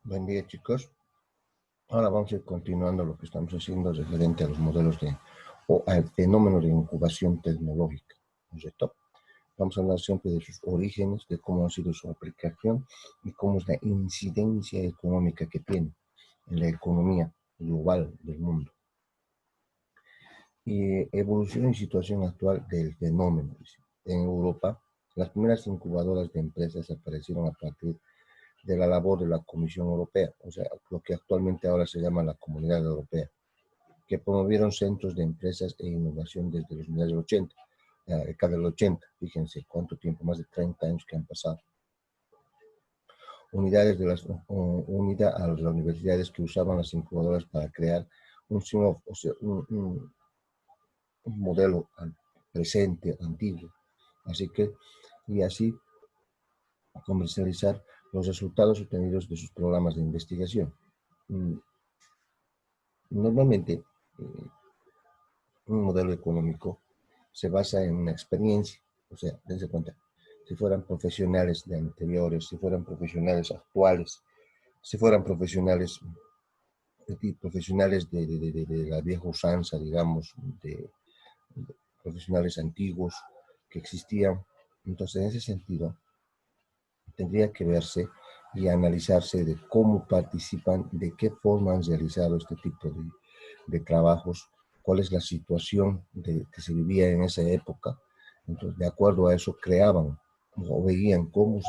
Buen día, chicos. Ahora vamos a ir continuando lo que estamos haciendo referente a los modelos o al fenómeno de incubación tecnológica, ¿no es cierto? Vamos a hablar siempre de sus orígenes, de cómo ha sido su aplicación y cómo es la incidencia económica que tiene en la economía global del mundo. Y evolución y situación actual del fenómeno. En Europa, las primeras incubadoras de empresas aparecieron a partir de la labor de la Comisión Europea, o sea, lo que actualmente ahora se llama la Comunidad Europea, que promovieron centros de empresas e innovación desde los años 80, la década del 80, fíjense cuánto tiempo, más de 30 años que han pasado. Unida a las universidades que usaban las incubadoras para crear un spin-off, o sea, un modelo presente, antiguo. Y así comercializar los resultados obtenidos de sus programas de investigación. Normalmente, un modelo económico se basa en una experiencia, o sea, dense cuenta, si fueran profesionales de anteriores, si fueran profesionales actuales, si fueran profesionales de la vieja usanza, digamos, de profesionales antiguos que existían. Entonces, en ese sentido, tendría que verse y analizarse de cómo participan, de qué forma han realizado este tipo de trabajos, cuál es la situación que se vivía en esa época. Entonces, de acuerdo a eso, creaban o veían cómo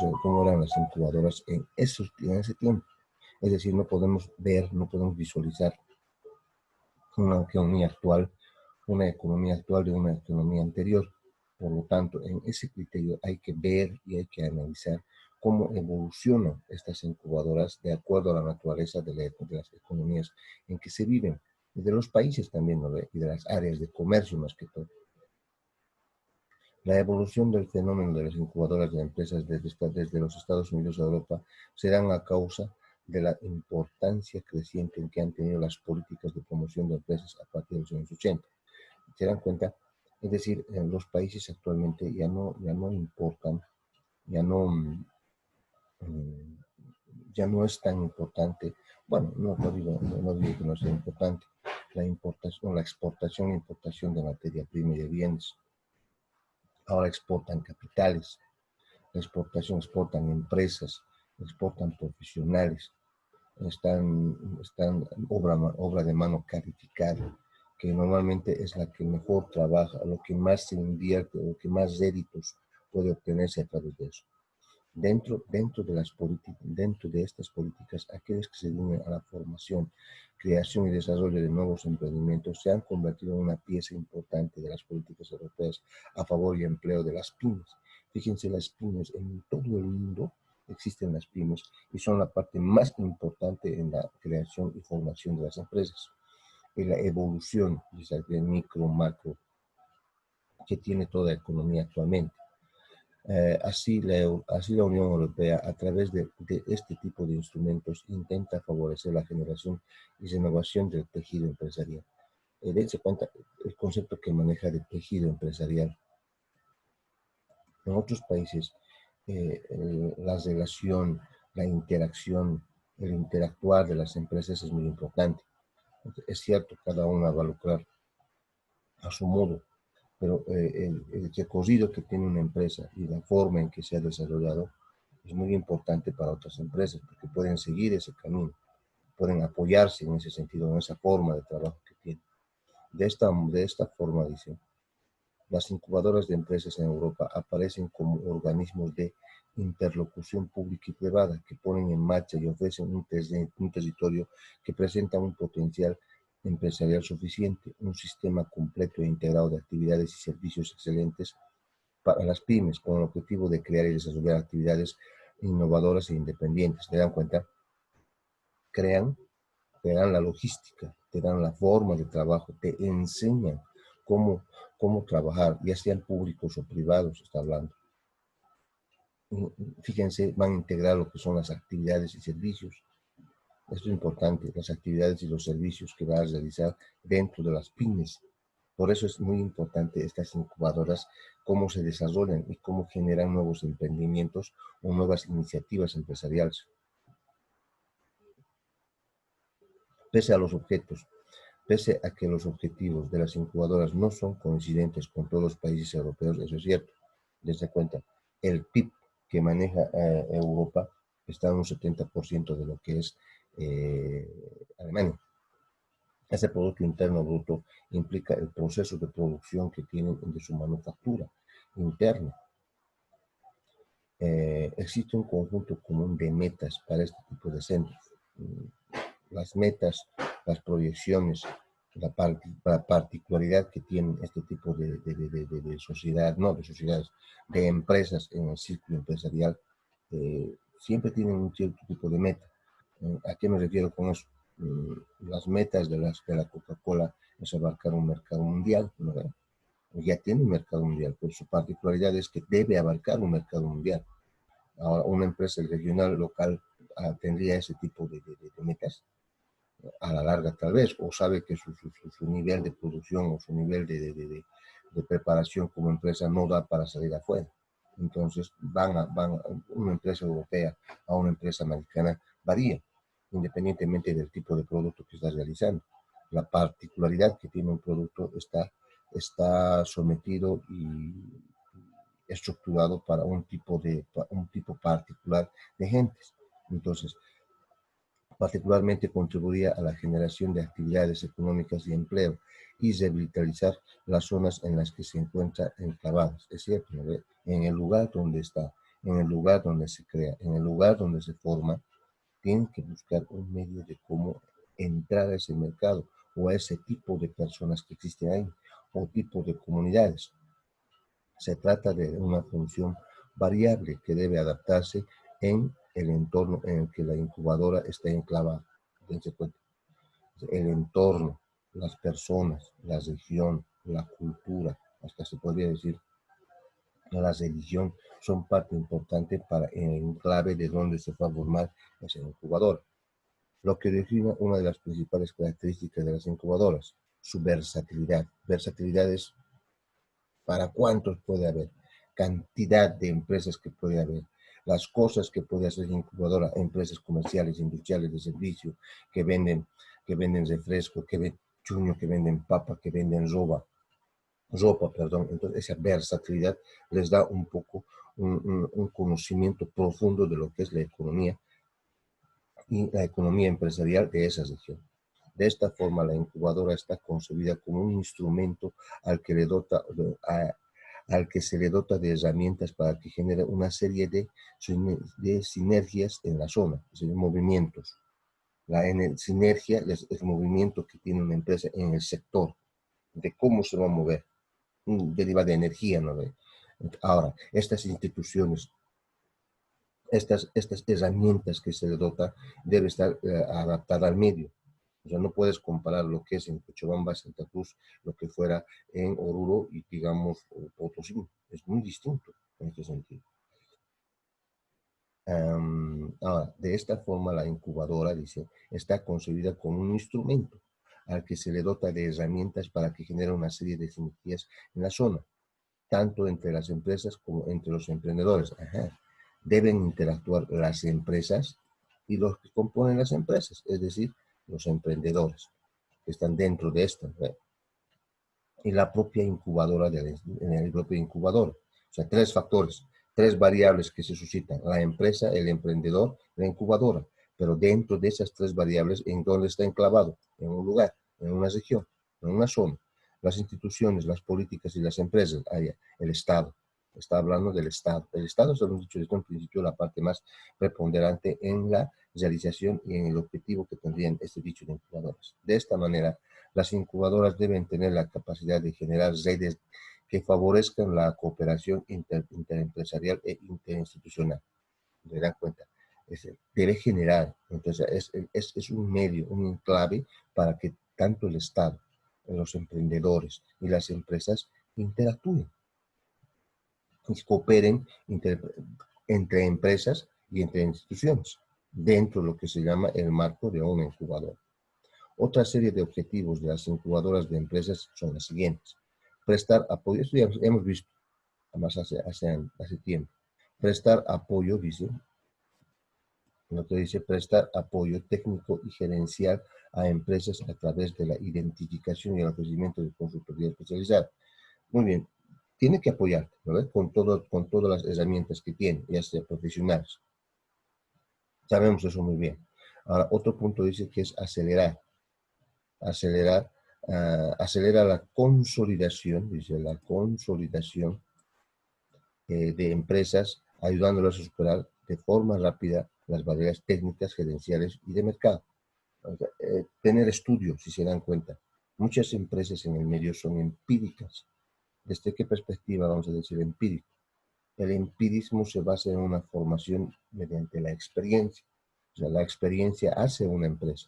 eran las incubadoras en ese tiempo. Es decir, no podemos ver, no podemos visualizar una economía actual de una economía anterior. Por lo tanto, en ese criterio hay que ver y hay que analizar cómo evolucionan estas incubadoras de acuerdo a la naturaleza de las economías en que se viven, y de los países también, ¿no? Y de las áreas de comercio más que todo. La evolución del fenómeno de las incubadoras de empresas desde los Estados Unidos a Europa se dan a causa de la importancia creciente que han tenido las políticas de promoción de empresas a partir de los años 80. ¿Se dan cuenta? Es decir, en los países actualmente ya no importan, ya no, ya no es tan importante, bueno, no digo que no sea importante, la importación, la exportación e importación de materia prima y de bienes. Ahora exportan capitales, exportan empresas, exportan profesionales, están obra de mano calificada, que normalmente es la que mejor trabaja, lo que más se invierte, lo que más réditos puede obtenerse a través de eso. Dentro de estas políticas, aquellos que se unen a la formación, creación y desarrollo de nuevos emprendimientos se han convertido en una pieza importante de las políticas europeas a favor y empleo de las pymes. Fíjense, las pymes en todo el mundo existen las pymes y son la parte más importante en la creación y formación de las empresas. Y la evolución de micro, macro, que tiene toda la economía actualmente. Así la Unión Europea, a través de este tipo de instrumentos, intenta favorecer la generación y renovación del tejido empresarial. Dense cuenta el concepto que maneja de tejido empresarial. En otros países, la relación, la interacción, el interactuar de las empresas es muy importante. Es cierto, cada una va a lucrar a su modo, pero el recorrido que tiene una empresa y la forma en que se ha desarrollado es muy importante para otras empresas, porque pueden seguir ese camino, pueden apoyarse en ese sentido, en esa forma de trabajo que tienen. De esta forma, dice, las incubadoras de empresas en Europa aparecen como organismos de interlocución pública y privada que ponen en marcha y ofrecen un territorio que presenta un potencial empresarial suficiente, un sistema completo e integrado de actividades y servicios excelentes para las pymes, con el objetivo de crear y desarrollar actividades innovadoras e independientes. ¿Te dan cuenta? Crean, te dan la logística, te dan la forma de trabajo, te enseñan cómo trabajar, ya sean públicos o privados, está hablando. Fíjense, van a integrar lo que son las actividades y servicios. Esto es importante, las actividades y los servicios que va a realizar dentro de las pymes. Por eso es muy importante estas incubadoras, cómo se desarrollan y cómo generan nuevos emprendimientos o nuevas iniciativas empresariales. Pese a los objetos, pese a que los objetivos de las incubadoras no son coincidentes con todos los países europeos, eso es cierto. Desde cuenta, el PIB que maneja Europa está en un 70% de lo que es Alemania. Ese Producto Interno Bruto implica el proceso de producción que tienen de su manufactura interna. Existe un conjunto común de metas para este tipo de centros. Las metas, las proyecciones, la particularidad que tienen este tipo de sociedad, no de sociedades, de empresas en el ciclo empresarial, siempre tienen un cierto tipo de meta. ¿A qué me refiero con eso? Las metas de la Coca-Cola es abarcar un mercado mundial, ¿no? Ya tiene un mercado mundial, pero su particularidad es que debe abarcar un mercado mundial. Ahora, una empresa regional, local, tendría ese tipo de metas a la larga tal vez, o sabe que su nivel de producción o su nivel de preparación como empresa no da para salir afuera. Entonces una empresa europea a una empresa americana varía, independientemente del tipo de producto que estás realizando. La particularidad que tiene un producto está sometido y estructurado para un tipo particular de gentes. Entonces, particularmente contribuiría a la generación de actividades económicas y empleo y revitalizar las zonas en las que se encuentran enclavadas. Es cierto, ¿no? En el lugar donde está, en el lugar donde se crea, en el lugar donde se forma, tienen que buscar un medio de cómo entrar a ese mercado o a ese tipo de personas que existen ahí o tipo de comunidades. Se trata de una función variable que debe adaptarse en el entorno en el que la incubadora está enclavada. Dense cuenta. El entorno, las personas, la región, la cultura, hasta se podría decir la religión, son parte importante para el enclave de donde se va a formar esa incubadora. Lo que define una de las principales características de las incubadoras, su versatilidad. Versatilidad es para cuántos puede haber, cantidad de empresas que puede haber, las cosas que puede hacer la incubadora, empresas comerciales, industriales, de servicio, que venden refresco, que venden chuño, que venden papa, que venden ropa, perdón. Entonces esa versatilidad les da un poco un conocimiento profundo de lo que es la economía y la economía empresarial de esa región. De esta forma, la incubadora está concebida como un instrumento al que, al que se le dota de herramientas para que genere una serie de sinergias en la zona, es decir, movimientos. La sinergia es el movimiento que tiene una empresa en el sector, de cómo se va a mover, deriva de energía, ¿no? Ahora, estas instituciones, estas herramientas que se le dota, debe estar adaptada al medio. O sea, no puedes comparar lo que es en Cochabamba, Santa Cruz, lo que fuera en Oruro y, digamos, Potosí. Es muy distinto en este sentido. Ahora, de esta forma, la incubadora, dice, está concebida como un instrumento al que se le dota de herramientas para que genere una serie de sinergias en la zona, tanto entre las empresas como entre los emprendedores. Ajá. Deben interactuar las empresas y los que componen las empresas, es decir, los emprendedores que están dentro de esta, ¿ve? Y la propia incubadora, en el propio incubador. O sea, tres factores, tres variables que se suscitan, la empresa, el emprendedor, la incubadora. Pero dentro de esas tres variables, ¿en dónde está enclavado? En un lugar, en una región, en una zona. Las instituciones, las políticas y las empresas, el Estado. Está hablando del Estado. El Estado, se lo hemos dicho desde un principio, la parte más preponderante en la realización y en el objetivo que tendrían este dicho de incubadoras. De esta manera, las incubadoras deben tener la capacidad de generar redes que favorezcan la cooperación interempresarial e interinstitucional. ¿Se dan cuenta? Debe generar, entonces es un medio, un enclave para que tanto el Estado, los emprendedores y las empresas interactúen y cooperen entre empresas y entre instituciones, dentro de lo que se llama el marco de una incubadora. Otra serie de objetivos de las incubadoras de empresas son las siguientes. Prestar apoyo, esto ya hemos visto, además hace tiempo. Prestar apoyo, dice, lo que dice, prestar apoyo técnico y gerencial a empresas a través de la identificación y el ofrecimiento de consultoría especializada. Muy bien, tiene que apoyarte, ¿no? Con todas las herramientas que tiene, ya sea profesionales. Sabemos eso muy bien. Ahora, otro punto dice que es acelerar, acelera la consolidación, dice la consolidación de empresas, ayudándolas a superar de forma rápida las barreras técnicas, gerenciales y de mercado. O sea, tener estudios, si se dan cuenta. Muchas empresas en el medio son empíricas. ¿Desde qué perspectiva vamos a decir empírico? El empirismo se basa en una formación mediante la experiencia. O sea, la experiencia hace una empresa.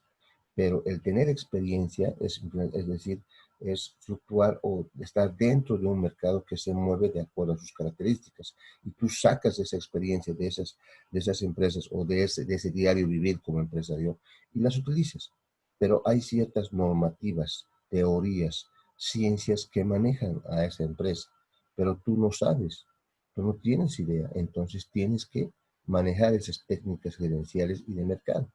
Pero el tener experiencia es decir, es fluctuar o estar dentro de un mercado que se mueve de acuerdo a sus características. Y tú sacas esa experiencia de esas empresas o de ese diario vivir como empresario y las utilizas. Pero hay ciertas normativas, teorías, ciencias que manejan a esa empresa, pero tú no sabes, tú no tienes idea, entonces tienes que manejar esas técnicas gerenciales y de mercado.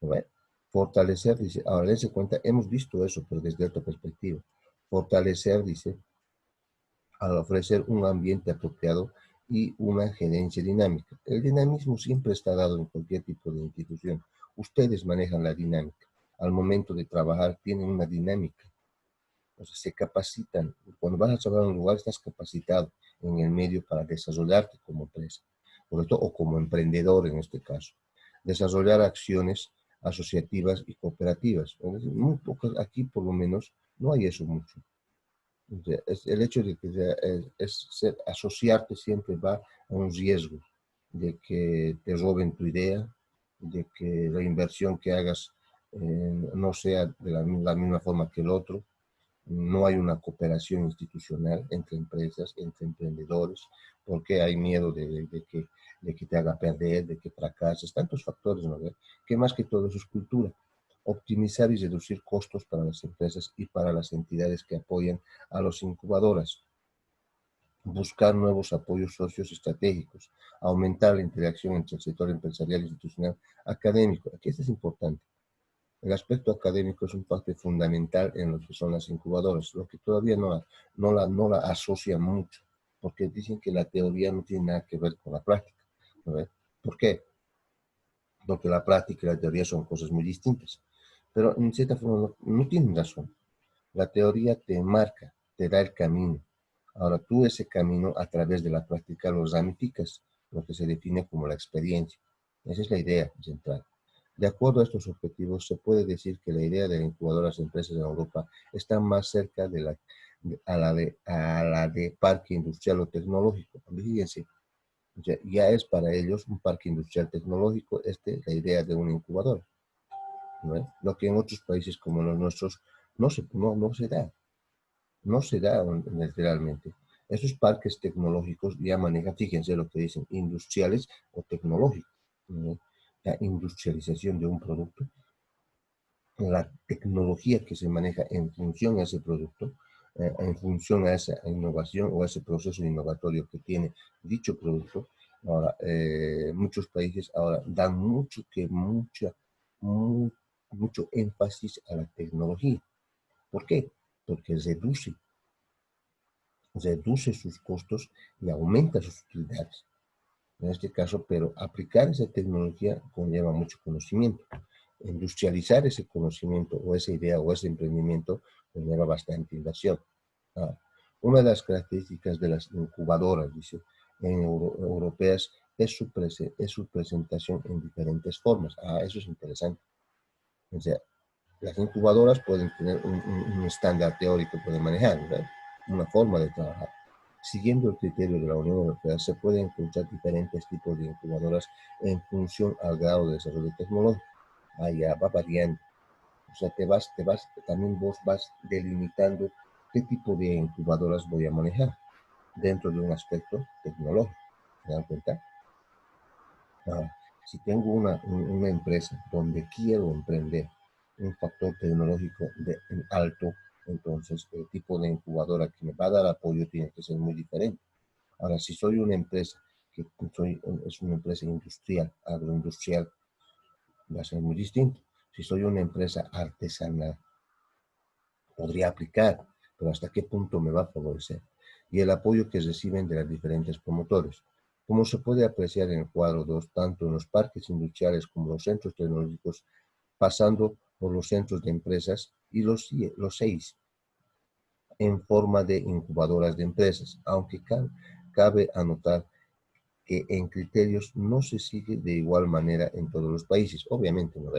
¿No ve? Fortalecer, dice, ahora dense cuenta, hemos visto eso, pero desde otra perspectiva. Fortalecer, dice, al ofrecer un ambiente apropiado y una gerencia dinámica. El dinamismo siempre está dado en cualquier tipo de institución. Ustedes manejan la dinámica. Al momento de trabajar tienen una dinámica. O sea, se capacitan. Cuando vas a trabajar en un lugar estás capacitado en el medio para desarrollarte como empresa, por esto, o como emprendedor en este caso. Desarrollar acciones asociativas y cooperativas. Muy pocas, aquí por lo menos no hay eso mucho. O sea, el hecho de que asociarte siempre va a un riesgo de que te roben tu idea, de que la inversión que hagas no sea de la misma forma que el otro. No hay una cooperación institucional entre empresas, entre emprendedores, porque hay miedo de que te haga perder, de que fracases, tantos factores, ¿no? Que más que todo eso es cultura. Optimizar y reducir costos para las empresas y para las entidades que apoyan a los incubadoras. Buscar nuevos apoyos socios estratégicos. Aumentar la interacción entre el sector empresarial, institucional, académico. Aquí esto es importante. El aspecto académico es un parte fundamental en lo que son las incubadoras, lo que todavía no la asocian mucho, porque dicen que la teoría no tiene nada que ver con la práctica, ¿no ve? ¿Por qué? Porque la práctica y la teoría son cosas muy distintas. Pero en cierta forma no tienen razón. La teoría te marca, te da el camino. Ahora tú ese camino a través de la práctica lo ramificas, lo que se define como la experiencia. Esa es la idea central. De acuerdo a estos objetivos, se puede decir que la idea de la incubadora de las empresas en Europa está más cerca a la de parque industrial o tecnológico. Fíjense, ya es para ellos un parque industrial tecnológico, la idea de una incubadora, ¿no es? Lo que en otros países como los nuestros no se da, no se da literalmente. Esos parques tecnológicos ya manejan, fíjense lo que dicen, industriales o tecnológicos, ¿no? La industrialización de un producto, la tecnología que se maneja en función a ese producto, en función a esa innovación o a ese proceso innovatorio que tiene dicho producto. Ahora, muchos países ahora dan mucho énfasis a la tecnología. ¿Por qué? Porque reduce sus costos y aumenta sus utilidades. En este caso, pero aplicar esa tecnología conlleva mucho conocimiento. Industrializar ese conocimiento o esa idea o ese emprendimiento conlleva bastante inversión. Ah, una de las características de las incubadoras, dice, europeas es su presentación en diferentes formas. Eso es interesante. O sea, las incubadoras pueden tener un estándar teórico, pueden manejar, ¿verdad? Una forma de trabajar. Siguiendo el criterio de la Unión Europea, se pueden encontrar diferentes tipos de incubadoras en función al grado de desarrollo tecnológico. Allá va variando. O sea, también vos vas delimitando qué tipo de incubadoras voy a manejar dentro de un aspecto tecnológico. ¿Se dan cuenta? Ahora, si tengo una empresa donde quiero emprender un factor tecnológico alto, entonces el tipo de incubadora que me va a dar apoyo tiene que ser muy diferente. Ahora, si soy una empresa es una empresa industrial, agroindustrial, va a ser muy distinto. Si soy una empresa artesanal, podría aplicar, pero ¿hasta qué punto me va a favorecer? Y el apoyo que reciben de las diferentes promotores. Como se puede apreciar en el cuadro 2, tanto en los parques industriales como los centros tecnológicos, pasando por los centros de empresas y los 6 en forma de incubadoras de empresas, aunque cabe anotar que en criterios no se sigue de igual manera en todos los países. Obviamente, ¿no?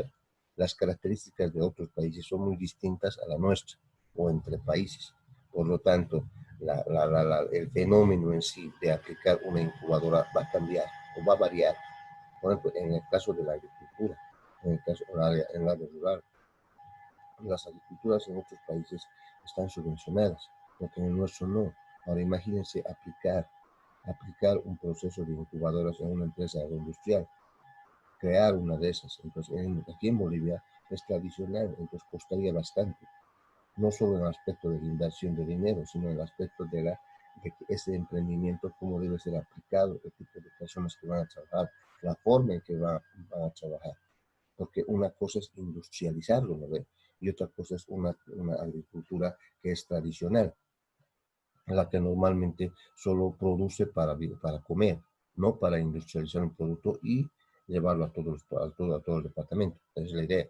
Las características de otros países son muy distintas a la nuestra o entre países. Por lo tanto, el fenómeno en sí de aplicar una incubadora va a cambiar o va a variar. Por ejemplo, en el caso de la agricultura, en el caso en el área rural, las agriculturas en otros países están subvencionadas, porque en el nuestro no. Ahora imagínense aplicar un proceso de incubadoras en una empresa agroindustrial, crear una de esas. Entonces, aquí en Bolivia es tradicional, entonces costaría bastante, no solo en el aspecto de la inversión de dinero, sino en el aspecto de que ese emprendimiento, cómo debe ser aplicado, el tipo de personas que van a trabajar, la forma en que van a trabajar. Porque una cosa es industrializarlo, ¿no ve? Y otra cosa es una agricultura que es tradicional, la que normalmente solo produce para comer, no para industrializar un producto y llevarlo a todo el departamento. Esa es la idea.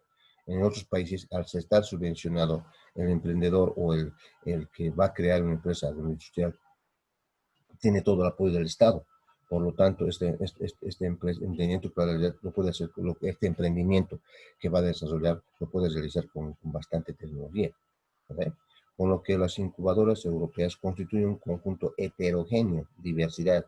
En otros países, al estar subvencionado el emprendedor o el que va a crear una empresa agroindustrial, tiene todo el apoyo del Estado. Por lo tanto, este emprendimiento lo puede hacer, este emprendimiento que va a desarrollar lo puede realizar con bastante tecnología. ¿Vale? Con lo que las incubadoras europeas constituyen un conjunto heterogéneo, diversidad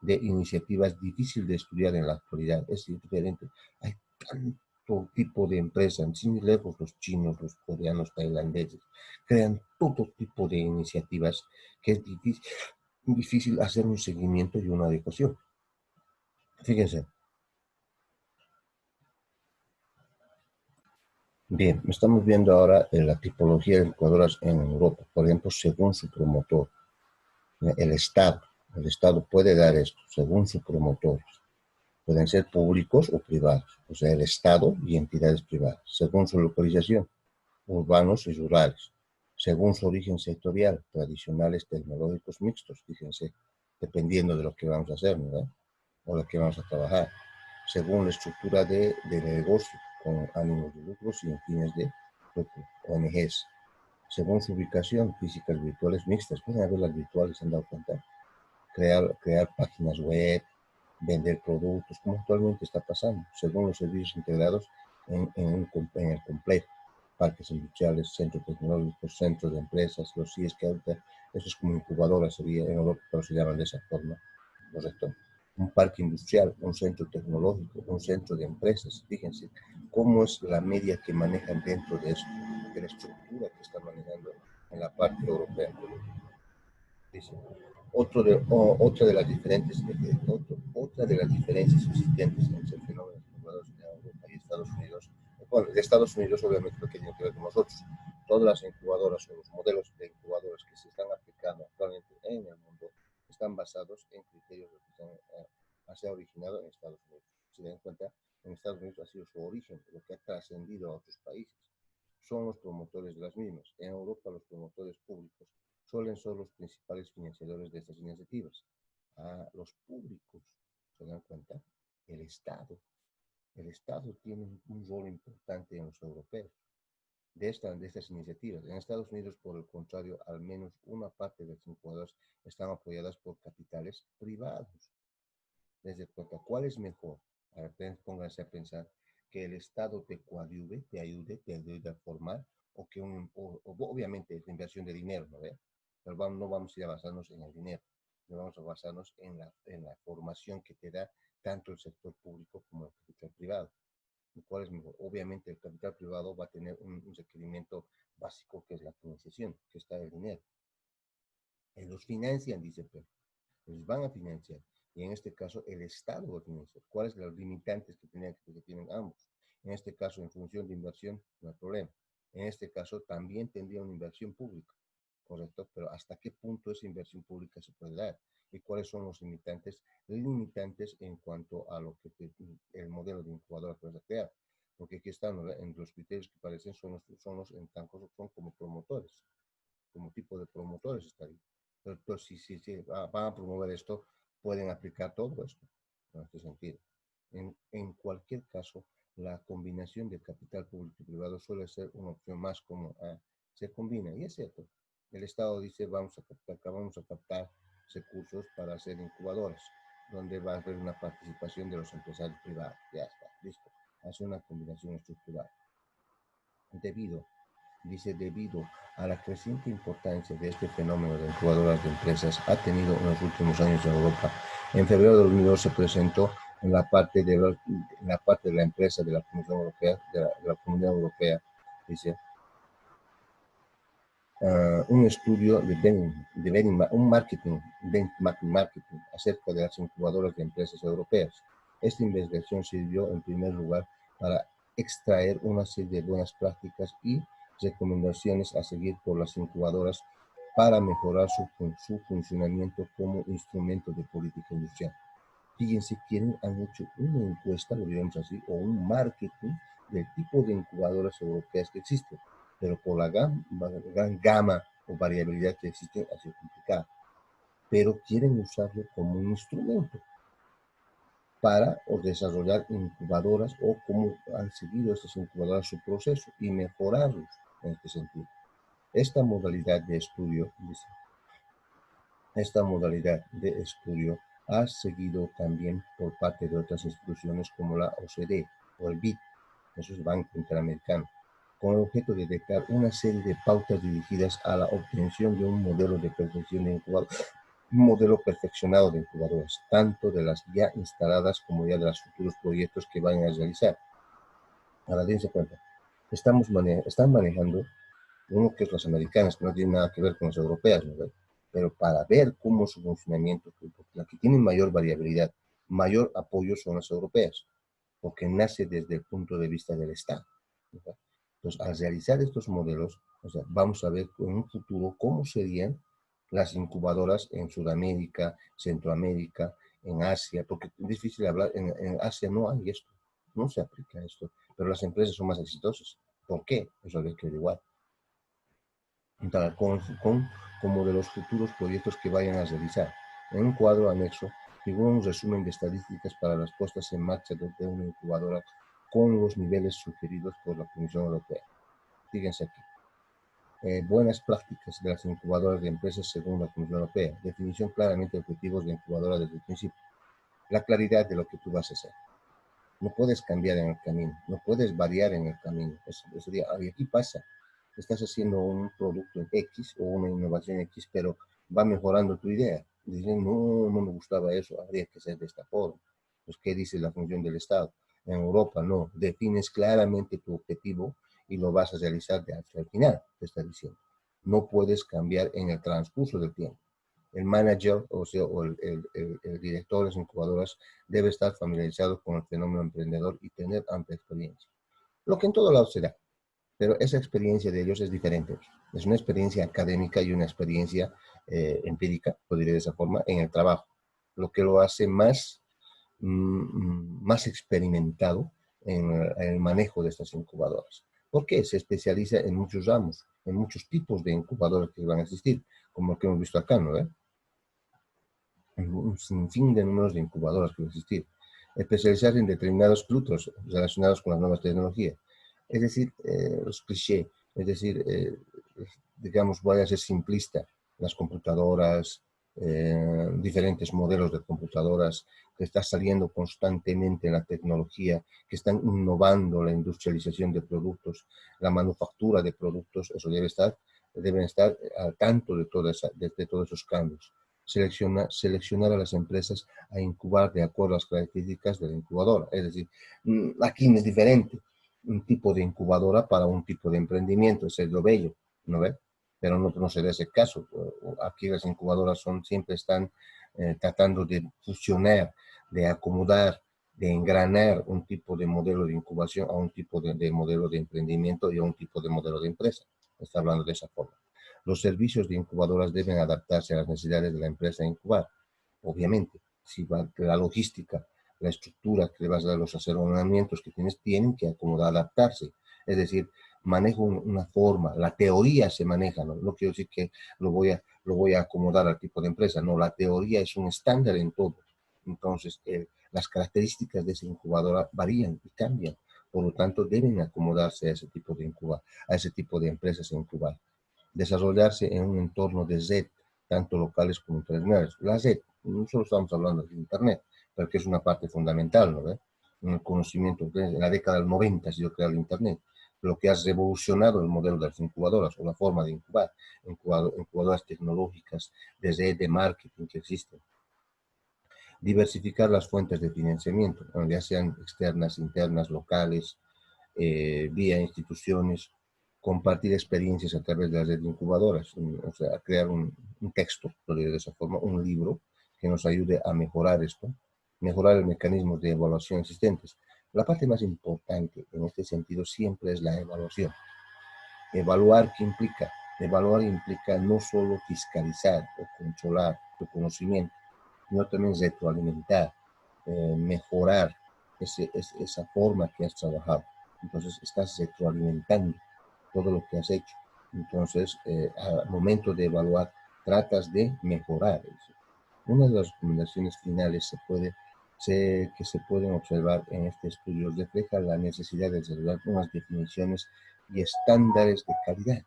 de iniciativas difícil de estudiar en la actualidad. Es diferente. Hay tanto tipo de empresas, sin lejos los chinos, los coreanos, tailandeses, crean todo tipo de iniciativas que es difícil hacer un seguimiento y una adecuación. Fíjense. Bien, estamos viendo ahora la tipología de incubadoras en Europa, por ejemplo, según su promotor. El Estado. El Estado puede dar esto según sus promotores. Pueden ser públicos o privados, o sea, el Estado y entidades privadas, según su localización, urbanos y rurales, según su origen sectorial, tradicionales, tecnológicos, mixtos, fíjense, dependiendo de lo que vamos a hacer, ¿verdad? O lo que vamos a trabajar, según la estructura de negocio, con ánimos de lucros y en fines de lucro, ONGs, según su ubicación, físicas, virtuales, mixtas. Pueden haber las virtuales, ¿se han dado cuenta? Crear páginas web, vender productos, como actualmente está pasando, según los servicios integrados en el complejo. Parques industriales, centros tecnológicos, centros de empresas, los CIES que ahorita, eso es como incubadora, sería en Europa, pero se llaman de esa forma, ¿correcto? Un parque industrial, un centro tecnológico, un centro de empresas. Fíjense cómo es la media que manejan dentro de eso, de la estructura que están manejando en la parte europea. Dice, otra de las otra de las diferencias existentes entre el fenómeno de incubadoras de Europa y Estados Unidos, bueno, de Estados Unidos obviamente no tiene que ver con nosotros. Todas las incubadoras o los modelos de incubadoras que se están aplicando actualmente en el mundo están basados en criterios que se han originado en Estados Unidos. Si se dan cuenta, en Estados Unidos ha sido su origen, lo que ha trascendido a otros países. Son los promotores de las mismas. En Europa los promotores públicos suelen ser los principales financiadores de estas iniciativas. Los públicos, ¿se dan cuenta? El Estado. El Estado tiene un rol importante en los europeos de estas iniciativas. En Estados Unidos, por el contrario, al menos una parte de las incubadoras están apoyadas por capitales privados. Desde cuenta, ¿cuál es mejor? A ver, pónganse a pensar que el Estado te coadyuve, te ayude a formar, o que obviamente es la inversión de dinero, ¿no ve? Pero no vamos a ir a basarnos en el dinero, no vamos a basarnos en la formación que te da tanto el sector público como el capital privado. ¿Y cuál es mejor? Obviamente el capital privado va a tener un requerimiento básico que es la financiación, que está el dinero. Los financian, dice Pedro, los van a financiar. Y en este caso, el Estado va a financiar. ¿Cuáles son los limitantes que tienen ambos? En este caso, en función de inversión, no hay problema. En este caso, también tendría una inversión pública, ¿correcto? Pero ¿hasta qué punto esa inversión pública se puede dar? ¿Y cuáles son los limitantes? Limitantes en cuanto a lo que el modelo de incubadora puede crear. porque aquí están, ¿no? En los criterios que parecen son como promotores, como tipo de promotores está ahí. Entonces, si van a promover esto, pueden aplicar todo esto, en este sentido. En cualquier caso, la combinación de capital público y privado suele ser una opción más como se combina, y es cierto. El Estado dice, vamos a captar recursos para hacer incubadoras, donde va a haber una participación de los empresarios privados. Ya está, listo. Hace una combinación estructural. Debido a la creciente importancia de este fenómeno de incubadoras de empresas ha tenido en los últimos años en Europa. En febrero de 2002 se presentó en la parte de la empresa de la Comisión Europea, de la Comunidad Europea, dice, un estudio un marketing acerca de las incubadoras de empresas europeas. Esta investigación sirvió en primer lugar para extraer una serie de buenas prácticas y recomendaciones a seguir por las incubadoras para mejorar su funcionamiento como instrumento de política industrial. Fíjense que han hecho una encuesta, lo diremos así, o un marketing del tipo de incubadoras europeas que existen, pero por la gran gama o variabilidad que existe, ha sido complicado. Pero quieren usarlo como un instrumento para desarrollar incubadoras o cómo han seguido estas incubadoras su proceso y mejorarlos en este sentido. Esta modalidad de estudio ha seguido también por parte de otras instituciones como la OCDE o el BID, eso es Banco Interamericano, con el objeto de detectar una serie de pautas dirigidas a la obtención de un modelo de perfección de incubadoras, un modelo perfeccionado de incubadoras, tanto de las ya instaladas como ya de los futuros proyectos que vayan a realizar. Ahora, dense cuenta, están manejando uno que es las americanas, que no tienen nada que ver con las europeas, ¿no? Pero para ver cómo es su funcionamiento, las que tienen mayor variabilidad, mayor apoyo son las europeas, porque nace desde el punto de vista del Estado, ¿no? Entonces, al realizar estos modelos, o sea, vamos a ver en un futuro cómo serían las incubadoras en Sudamérica, Centroamérica, en Asia, porque es difícil hablar, en Asia no hay esto, no se aplica esto, pero las empresas son más exitosas. ¿Por qué? Eso hay que averiguar. Como de los futuros proyectos que vayan a realizar. En un cuadro anexo figura un resumen de estadísticas para las puestas en marcha de una incubadora con los niveles sugeridos por la Comisión Europea. Fíjense aquí. Buenas prácticas de las incubadoras de empresas según la Comisión Europea. Definición claramente de objetivos de incubadora desde el principio. La claridad de lo que tú vas a hacer. No puedes cambiar en el camino, no puedes variar en el camino. Eso y aquí pasa. Estás haciendo un producto X o una innovación X, pero va mejorando tu idea. Dicen, no, no me gustaba eso, habría que ser de esta forma. Pues, ¿qué dice la función del Estado? En Europa, no. Defines claramente tu objetivo y lo vas a realizar hasta el final, te está diciendo. No puedes cambiar en el transcurso del tiempo. El manager, el director de las incubadoras debe estar familiarizado con el fenómeno emprendedor y tener amplia experiencia. Lo que en todo lado se da, pero esa experiencia de ellos es diferente. Es una experiencia académica y una experiencia empírica, podría de esa forma, en el trabajo, lo que lo hace más experimentado en el manejo de estas incubadoras. ¿Por qué? Se especializa en muchos ramos, en muchos tipos de incubadoras que van a existir, como el que hemos visto acá, ¿no? Un sinfín de números de incubadoras que existir, especializarse en determinados productos relacionados con las nuevas tecnologías. Es decir, los clichés, es decir, digamos, voy a ser simplista, las computadoras, diferentes modelos de computadoras que están saliendo constantemente en la tecnología, que están innovando la industrialización de productos, la manufactura de productos, eso deben estar al tanto de todos esos cambios. Seleccionar a las empresas a incubar de acuerdo a las características de la incubadora. Es decir, aquí es diferente. Un tipo de incubadora para un tipo de emprendimiento, eso es lo bello, ¿no ves? Pero no se da ese caso. Aquí las incubadoras siempre están tratando de fusionar, de acomodar, de engranar un tipo de modelo de incubación a un tipo de modelo de emprendimiento y a un tipo de modelo de empresa. Está hablando de esa forma. Los servicios de incubadoras deben adaptarse a las necesidades de la empresa a incubar. Obviamente, si la logística la estructura que le vas a dar, los asesoramientos que tienes, tienen que acomodar, adaptarse. Es decir, manejo una forma, la teoría se maneja, ¿no? No quiero decir que lo voy a acomodar al tipo de empresa, no, la teoría es un estándar en todo. Entonces, las características de esa incubadora varían y cambian, por lo tanto, deben acomodarse a ese tipo de a ese tipo de empresas a incubar. Desarrollarse en un entorno de red, tanto locales como internacionales. La red, no solo estamos hablando de Internet, pero que es una parte fundamental, ¿no? En el conocimiento, en la década del 90 ha sido creado el Internet, lo que ha revolucionado el modelo de las incubadoras o la forma de incubar, incubadoras tecnológicas de red, de marketing que existen. Diversificar las fuentes de financiamiento, ya sean externas, internas, locales, vía instituciones, compartir experiencias a través de las redes incubadoras, o sea, crear un texto, lo diré de esa forma, un libro que nos ayude a mejorar esto, mejorar los mecanismos de evaluación existentes. La parte más importante en este sentido siempre es la evaluación. Evaluar, ¿qué implica? Evaluar implica no solo fiscalizar o controlar tu conocimiento, sino también retroalimentar, mejorar esa forma que has trabajado. Entonces estás retroalimentando todo lo que has hecho. Entonces, al momento de evaluar, tratas de mejorar eso. Una de las recomendaciones finales que se pueden observar en este estudio refleja la necesidad de desarrollar unas definiciones y estándares de calidad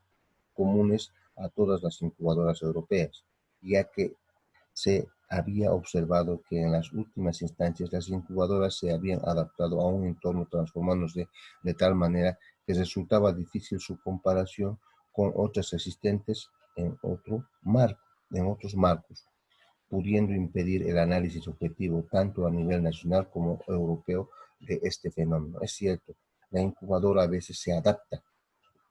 comunes a todas las incubadoras europeas, ya que se había observado que en las últimas instancias las incubadoras se habían adaptado a un entorno transformándose de tal manera que resultaba difícil su comparación con otras existentes en otros marcos, pudiendo impedir el análisis objetivo tanto a nivel nacional como europeo de este fenómeno. Es cierto, la incubadora a veces se adapta,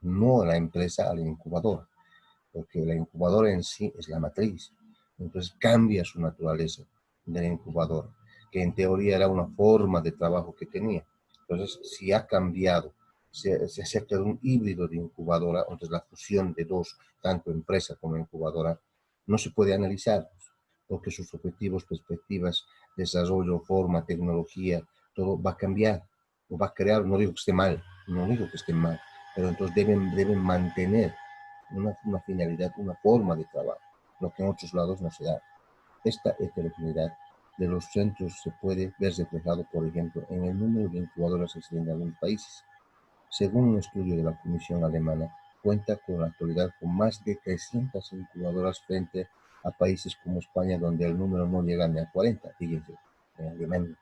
no la empresa a la incubadora, porque la incubadora en sí es la matriz. Entonces cambia su naturaleza de la incubadora, que en teoría era una forma de trabajo que tenía. Entonces, si ha cambiado, se acerca de un híbrido de incubadora, entonces la fusión de dos, tanto empresa como incubadora, no se puede analizar, porque sus objetivos, perspectivas, desarrollo, forma, tecnología, todo va a cambiar, o va a crear, no digo que esté mal, no digo que esté mal, pero entonces deben mantener una finalidad, una forma de trabajo, lo que en otros lados no se da. Esta heterogeneidad de los centros se puede ver reflejado, por ejemplo, en el número de incubadoras existentes en algunos países. Según un estudio de la Comisión Alemana, cuenta con la actualidad con más de 300 incubadoras frente a países como España, donde el número no llega ni a 40, fíjense, en Alemania.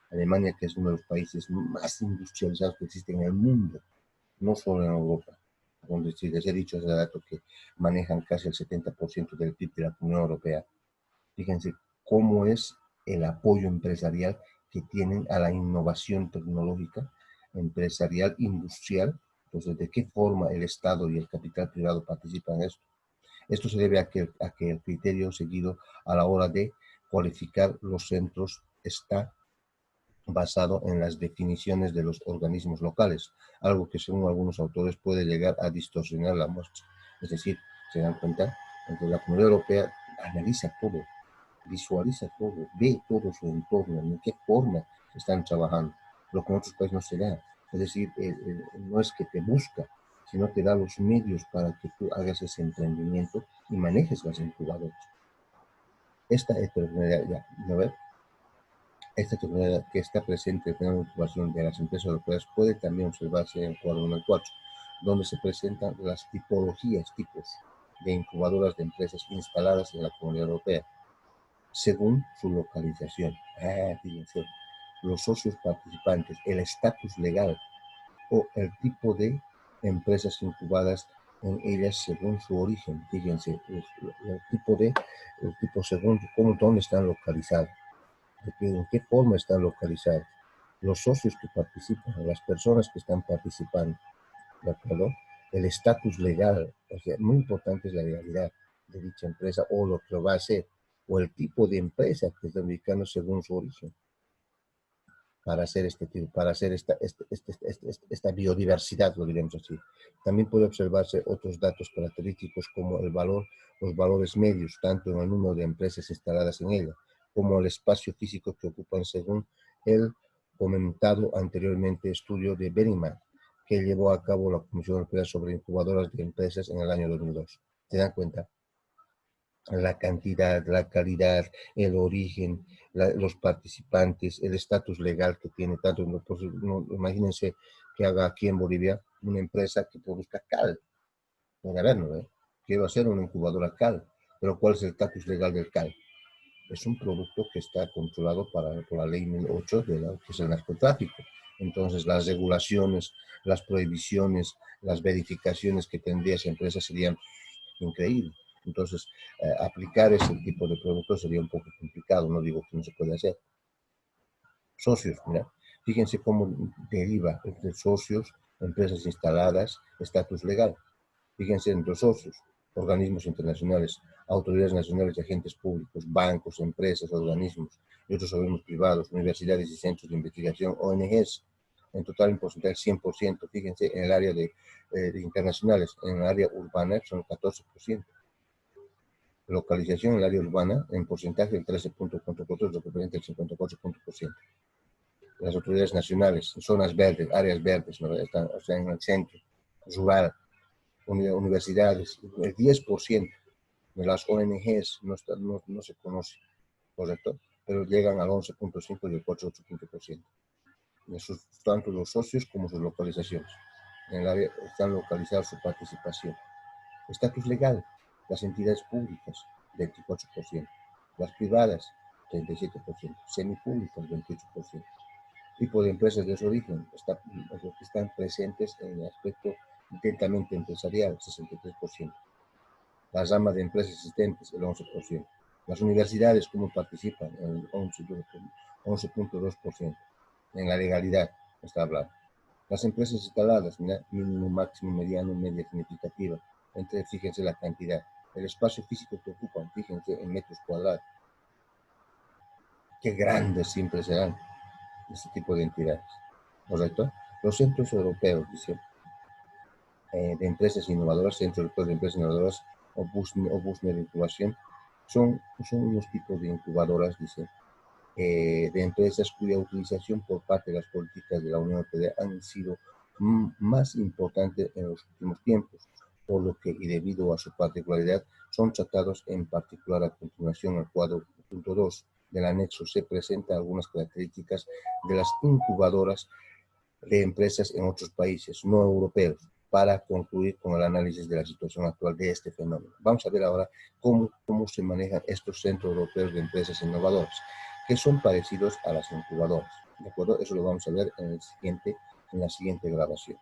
Alemania, que es uno de los países más industrializados que existen en el mundo, no solo en Europa, donde si les he dicho hace rato que manejan casi el 70% del PIB de la Unión Europea. Fíjense cómo es el apoyo empresarial que tienen a la innovación tecnológica, empresarial, industrial. Entonces, ¿de qué forma el Estado y el capital privado participan en esto? Esto se debe a que el criterio seguido a la hora de cualificar los centros está basado en las definiciones de los organismos locales, algo que según algunos autores puede llegar a distorsionar la muestra. Es decir, se dan cuenta, que la Comunidad Europea analiza todo, visualiza todo, ve todo su entorno, en qué forma están trabajando, lo que en otros países no se da. Es decir, no es que te busca, sino te da los medios para que tú hagas ese emprendimiento y manejes las incubadoras. Esta heterogeneidad, ¿no ves? Esta tecnología que está presente en la incubación de las empresas europeas puede también observarse en el cuadro número 4, donde se presentan las tipos de incubadoras de empresas instaladas en la Comunidad Europea, según su localización. Fíjense, los socios participantes, el estatus legal o el tipo de empresas incubadas en ellas según su origen. Fíjense, el tipo según dónde están localizados, en qué forma están localizados, los socios que participan, las personas que están participando, ¿de acuerdo? El estatus legal, o sea, muy importante es la legalidad de dicha empresa o lo que va a hacer, o el tipo de empresa que está ubicando según su origen, para hacer para hacer esta biodiversidad, lo diremos así. También puede observarse otros datos característicos como los valores medios, tanto en el número de empresas instaladas en ella, como el espacio físico que ocupan según el comentado anteriormente estudio de Benniman, que llevó a cabo la Comisión Europea sobre incubadoras de empresas en el año 2002. ¿Se dan cuenta? La cantidad, la calidad, el origen, los participantes, el estatus legal que tiene tanto. Pues, imagínense que haga aquí en Bolivia una empresa que produzca cal. Puede haberlo, ¿eh? Quiero hacer una incubadora cal, pero ¿cuál es el estatus legal del cal? Es un producto que está controlado por la ley 1008, que es el narcotráfico. Entonces, las regulaciones, las prohibiciones, las verificaciones que tendría esa empresa serían increíbles. Entonces, aplicar ese tipo de productos sería un poco complicado, no digo que no se puede hacer. Socios, mira, fíjense cómo deriva entre socios, empresas instaladas, estatus legal. Fíjense entre socios, organismos internacionales, autoridades nacionales y agentes públicos, bancos, empresas, organismos y otros organismos privados, universidades y centros de investigación, ONGs, en total en porcentaje 100%. Fíjense en el área de internacionales, en el área urbana son 14%. Localización en el área urbana en porcentaje del 13.4%, lo que representa el 54%. Las autoridades nacionales, zonas verdes, áreas verdes, ¿no? Están, o sea, en el centro, rural, universidades, el 10% de las ONGs no se conoce, ¿correcto? Pero llegan al 11.5% y el 4.8%. Esos, tanto los socios como sus localizaciones. En el área están localizadas su participación. Estatus legal, las entidades públicas, 24%. Las privadas, 37%. Semipúblicas, 28%. Tipo de empresas de su origen, los que están presentes en el aspecto intensamente empresarial, 63%. Las ramas de empresas existentes, el 11%. Las universidades, ¿cómo participan? El 11.2%. En la legalidad, está hablando. Las empresas instaladas, mínimo, máximo, mediano, media significativa. Fíjense la cantidad. El espacio físico que ocupan, fíjense en metros cuadrados. Qué grandes siempre serán este tipo de entidades. ¿Correcto? Los centros europeos, dice, de empresas innovadoras, Centros Europeos de Empresas Innovadoras o Busner de Incubación, son unos tipos de incubadoras, dice, de empresas cuya utilización por parte de las políticas de la Unión Europea han sido más importantes en los últimos tiempos, por lo que, y debido a su particularidad, son tratados en particular a continuación. Al cuadro punto 2 del anexo se presentan algunas características de las incubadoras de empresas en otros países no europeos, para concluir con el análisis de la situación actual de este fenómeno. Vamos a ver ahora cómo se manejan estos centros europeos de empresas innovadoras, que son parecidos a las incubadoras. ¿De acuerdo? Eso lo vamos a ver en la siguiente grabación.